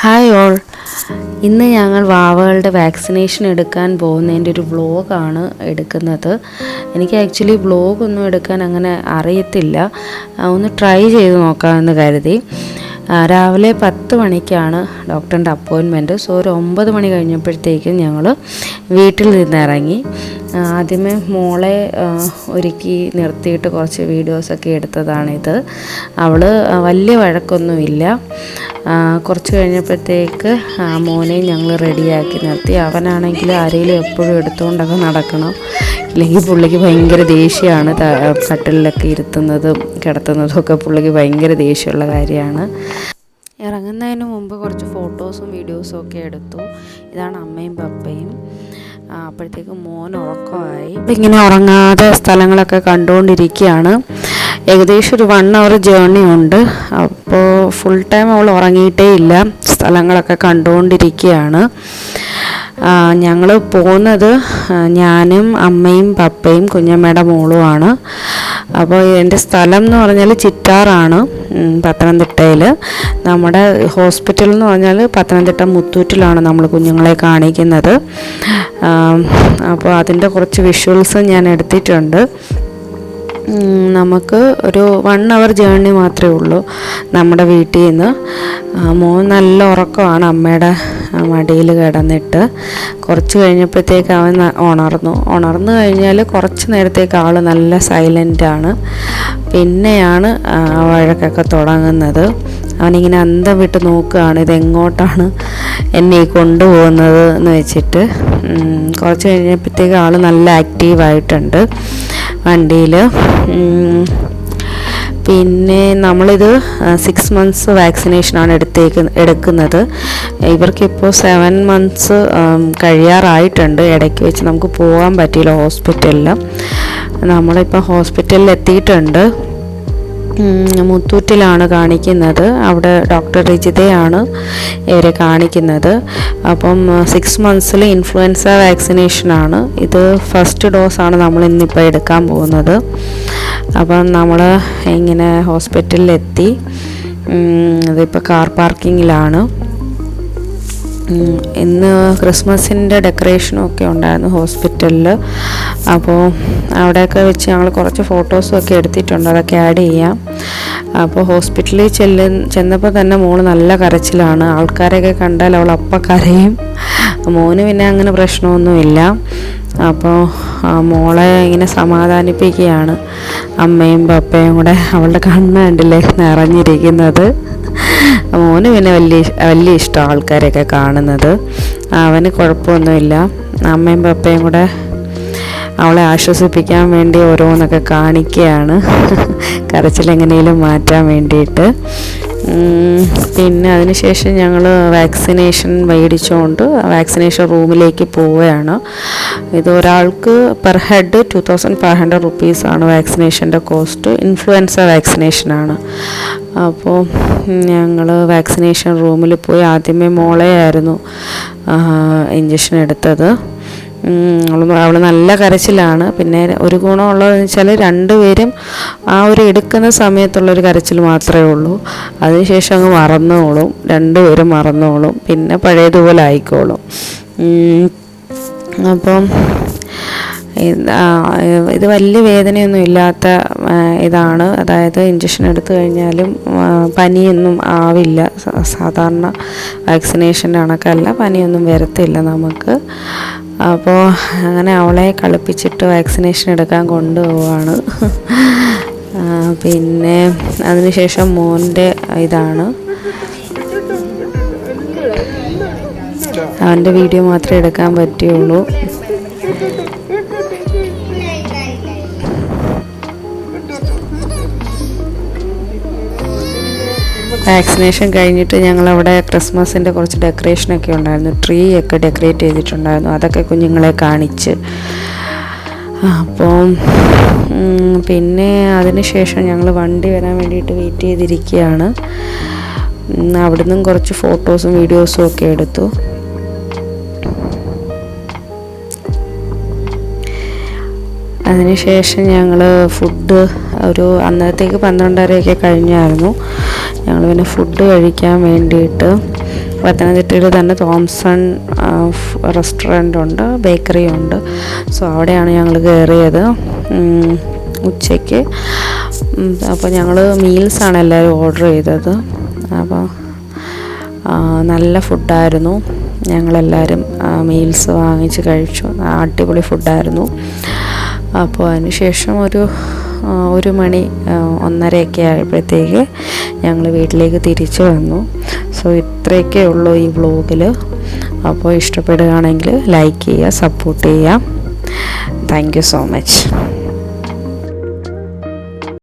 Hi all, ഇന്ന് ഞങ്ങൾ വാവകളുടെ vaccination എടുക്കാൻ പോകുന്നതിൻ്റെ ഒരു വ്ളോഗാണ് എടുക്കുന്നത്. എനിക്ക് ആക്ച്വലി വ്ളോഗൊന്നും എടുക്കാൻ അങ്ങനെ അറിയത്തില്ല, ഒന്ന് ട്രൈ ചെയ്ത് നോക്കാമെന്ന് കരുതി. രാവിലെ 10 മണിക്കാണ് ഡോക്ടറിൻ്റെ അപ്പോയിൻമെൻറ്റ്. സോ ഒരു 9 മണി കഴിഞ്ഞപ്പോഴത്തേക്കും ഞങ്ങൾ വീട്ടിൽ നിന്നിറങ്ങി. ആദ്യമേ മോളെ ഒരുക്കി നിർത്തിയിട്ട് കുറച്ച് വീഡിയോസൊക്കെ എടുത്തതാണിത്. അവൾ വലിയ വഴക്കൊന്നുമില്ല. കുറച്ച് കഴിഞ്ഞപ്പോഴത്തേക്ക് മോനെയും ഞങ്ങൾ റെഡിയാക്കി നിർത്തി. അവനാണെങ്കിൽ ആരെങ്കിലും എപ്പോഴും എടുത്തുകൊണ്ടൊക്കെ നടക്കണം, ഇല്ലെങ്കിൽ പുള്ളിക്ക് ഭയങ്കര ദേഷ്യമാണ്. കട്ടിലൊക്കെ ഇരുത്തുന്നതും കിടത്തുന്നതും ഒക്കെ പുള്ളിക്ക് ഭയങ്കര ദേഷ്യമുള്ള കാര്യമാണ്. ഇറങ്ങുന്നതിന് മുമ്പ് കുറച്ച് ഫോട്ടോസും വീഡിയോസും ഒക്കെ എടുത്തു. ഇതാണ് അമ്മയും പപ്പയും. അപ്പോഴത്തേക്കും മോൻ ഉറക്കമായി. ഇങ്ങനെ ഉറങ്ങാതെ സ്ഥലങ്ങളൊക്കെ കണ്ടുകൊണ്ടിരിക്കുകയാണ്. ഏകദേശം ഒരു 1 hour ജേർണി ഉണ്ട്. അപ്പോൾ ഫുൾ ടൈം അവൾ ഉറങ്ങിയിട്ടേ ഇല്ല, സ്ഥലങ്ങളൊക്കെ കണ്ടുകൊണ്ടിരിക്കുകയാണ്. ഞങ്ങൾ പോകുന്നത് ഞാനും അമ്മയും പപ്പയും കുഞ്ഞമ്മയുടെ മോളുമാണ്. അപ്പോൾ എൻ്റെ സ്ഥലം എന്ന് പറഞ്ഞാൽ ചിറ്റാറാണ്, പത്തനംതിട്ടയിൽ. നമ്മുടെ ഹോസ്പിറ്റൽ എന്ന് പറഞ്ഞാൽ പത്തനംതിട്ട മുത്തൂറ്റിലാണ് നമ്മൾ കുഞ്ഞുങ്ങളെ കാണിക്കുന്നത്. അപ്പോൾ അതിൻ്റെ കുറച്ച് വിഷ്വൽസ് ഞാൻ എടുത്തിട്ടുണ്ട്. നമുക്ക് ഒരു 1 hour ജേർണി മാത്രമേ ഉള്ളൂ നമ്മുടെ വീട്ടിൽ നിന്ന്. മോൻ നല്ല ഉറക്കമാണ്, അമ്മയുടെ മടിയിൽ കിടന്നിട്ട്. കുറച്ച് കഴിഞ്ഞപ്പോഴത്തേക്ക് അവൻ ഉണർന്നു കഴിഞ്ഞാൽ കുറച്ച് നേരത്തേക്ക് ആൾ നല്ല സൈലൻ്റാണ്. പിന്നെയാണ് വഴക്കൊക്കെ തുടങ്ങുന്നത്. അവനിങ്ങനെ അന്തം വിട്ട് നോക്കുകയാണ്, ഇതെങ്ങോട്ടാണ് എന്നെ കൊണ്ടുപോകുന്നത് എന്ന് വെച്ചിട്ട്. കുറച്ച് കഴിഞ്ഞപ്പോഴത്തേക്ക് ആൾ നല്ല ആക്റ്റീവായിട്ടുണ്ട് വണ്ടിയിൽ. പിന്നെ നമ്മളിത് 6 months വാക്സിനേഷനാണ് എടുക്കുന്നത്. ഇവർക്കിപ്പോൾ 7 months കഴിയാറായിട്ടുണ്ട്. ഇടയ്ക്ക് വെച്ച് നമുക്ക് പോകാൻ പറ്റിയില്ല ഹോസ്പിറ്റലിൽ. നമ്മളിപ്പോൾ ഹോസ്പിറ്റലിൽ എത്തിയിട്ടുണ്ട്. മുത്തൂറ്റിലാണ് കാണിക്കുന്നത്. അവിടെ ഡോക്ടർ റിജിതയാണ് ഇവരെ കാണിക്കുന്നത്. അപ്പം 6 months ഇൻഫ്ലുവൻസ വാക്സിനേഷനാണ് ഇത്. ഫസ്റ്റ് ഡോസാണ് നമ്മൾ ഇന്നിപ്പോൾ എടുക്കാൻ പോകുന്നത്. അപ്പം നമ്മൾ ഇങ്ങനെ ഹോസ്പിറ്റലിലെത്തി. ഇതിപ്പോൾ കാർ പാർക്കിങ്ങിലാണ്. ഇന്ന് ക്രിസ്മസിൻ്റെ ഡെക്കറേഷനും ഒക്കെ ഉണ്ടായിരുന്നു ഹോസ്പിറ്റലിൽ. അപ്പോൾ അവിടെയൊക്കെ വെച്ച് ഞങ്ങൾ കുറച്ച് ഫോട്ടോസും ഒക്കെ എടുത്തിട്ടുണ്ട്, അതൊക്കെ ആഡ് ചെയ്യാം. അപ്പോൾ ഹോസ്പിറ്റലിൽ ചെന്നപ്പോൾ തന്നെ മോള് നല്ല കരച്ചിലാണ്. ആൾക്കാരെയൊക്കെ കണ്ടാൽ അവൾ അപ്പം കരയും. മോന് പിന്നെ അങ്ങനെ പ്രശ്നമൊന്നുമില്ല. അപ്പോൾ മോളെ ഇങ്ങനെ സമാധാനിപ്പിക്കുകയാണ് അമ്മയും പപ്പയും കൂടെ. അവളുടെ കണ്ണ് കണ്ടില്ലേ നിറഞ്ഞിരിക്കുന്നത്. മോന് പിന്നെ വലിയ ഇഷ്ടം ആൾക്കാരെയൊക്കെ കാണുന്നത്. അവന് കുഴപ്പമൊന്നുമില്ല. അമ്മയും പപ്പയും കൂടെ അവളെ ആശ്വസിപ്പിക്കാൻ വേണ്ടി ഓരോന്നൊക്കെ കാണിക്കുകയാണ്, കരച്ചിലെങ്ങനെയും മാറ്റാൻ വേണ്ടിയിട്ട്. പിന്നെ അതിനുശേഷം ഞങ്ങൾ വാക്സിനേഷൻ മേടിച്ചുകൊണ്ട് വാക്സിനേഷൻ റൂമിലേക്ക് പോവുകയാണ്. ഇത് ഒരാൾക്ക് പെർ ഹെഡ് 2500 rupees വാക്സിനേഷൻ്റെ കോസ്റ്റ്. ഇൻഫ്ലുവൻസ വാക്സിനേഷനാണ്. അപ്പോൾ ഞങ്ങൾ വാക്സിനേഷൻ റൂമിൽ പോയി. ആദ്യമേ മോളെയായിരുന്നു ഇഞ്ചക്ഷൻ എടുത്തത്. അവൾ നല്ല കരച്ചിലാണ്. പിന്നെ ഒരു ഗുണമുള്ളതെന്ന് വെച്ചാൽ 2 പേരും ആ ഒരു എടുക്കുന്ന സമയത്തുള്ളൊരു കരച്ചിൽ മാത്രമേ ഉള്ളൂ. അതിനുശേഷം അങ്ങ് മറന്നോളും, 2 പേരും മറന്നോളും, പിന്നെ പഴയതുപോലെ ആയിക്കോളും. അപ്പം ഇത് വലിയ വേദനയൊന്നും ഇല്ലാത്ത ഇതാണ്. അതായത് ഇഞ്ചക്ഷൻ എടുത്തു കഴിഞ്ഞാലും പനിയൊന്നും ആവില്ല. സാധാരണ വാക്സിനേഷൻ്റെ കണക്കല്ല, പനിയൊന്നും വരത്തില്ല നമുക്ക്. അപ്പോൾ അങ്ങനെ അവളെ കളിപ്പിച്ചിട്ട് വാക്സിനേഷൻ എടുക്കാൻ കൊണ്ടുപോവാണ്. പിന്നെ അതിനുശേഷം മോൻ്റെ ഇതാണ്. അവൻ്റെ വീഡിയോ മാത്രമേ എടുക്കാൻ പറ്റുള്ളൂ. വാക്സിനേഷൻ കഴിഞ്ഞിട്ട് ഞങ്ങളവിടെ ക്രിസ്മസിൻ്റെ കുറച്ച് ഡെക്കറേഷനൊക്കെ ഉണ്ടായിരുന്നു. ട്രീ ഒക്കെ ഡെക്കറേറ്റ് ചെയ്തിട്ടുണ്ടായിരുന്നു. അതൊക്കെ കുഞ്ഞുങ്ങളെ കാണിച്ച്. അപ്പോൾ പിന്നെ അതിന് ശേഷം ഞങ്ങൾ വണ്ടി വരാൻ വേണ്ടിയിട്ട് വെയിറ്റ് ചെയ്തിരിക്കുകയാണ്. അവിടെ നിന്നും കുറച്ച് ഫോട്ടോസും വീഡിയോസും ഒക്കെ എടുത്തു. അതിനുശേഷം ഞങ്ങൾ ഫുഡ് ഒരു അന്നത്തേക്ക് 12:30 കഴിഞ്ഞായിരുന്നു. ഞങ്ങൾ പിന്നെ ഫുഡ് കഴിക്കാൻ വേണ്ടിയിട്ട് പത്തനംതിട്ടയിൽ തന്നെ തോംസൺ റെസ്റ്റോറൻ്റ് ഉണ്ട്, ബേക്കറി ഉണ്ട്. സോ അവിടെയാണ് ഞങ്ങൾ കയറിയത് ഉച്ചയ്ക്ക്. അപ്പോൾ ഞങ്ങൾ മീൽസാണ് എല്ലാവരും ഓർഡർ ചെയ്തത്. അപ്പോൾ നല്ല ഫുഡായിരുന്നു. ഞങ്ങളെല്ലാവരും മീൽസ് വാങ്ങിച്ച് കഴിച്ചു. അടിപൊളി ഫുഡായിരുന്നു. അപ്പോൾ അതിന് ശേഷം ഒരു മണി 1:30 ആയപ്പോഴത്തേക്ക് ഞങ്ങൾ വീട്ടിലേക്ക് തിരിച്ചു വന്നു. സോ ഇത്രയൊക്കെ ഉള്ളൂ ഈ വ്ലോഗിൽ. അപ്പോൾ ഇഷ്ടപ്പെടുകയാണെങ്കിൽ ലൈക്ക് ചെയ്യുക, സപ്പോർട്ട് ചെയ്യുക. Thank you so much.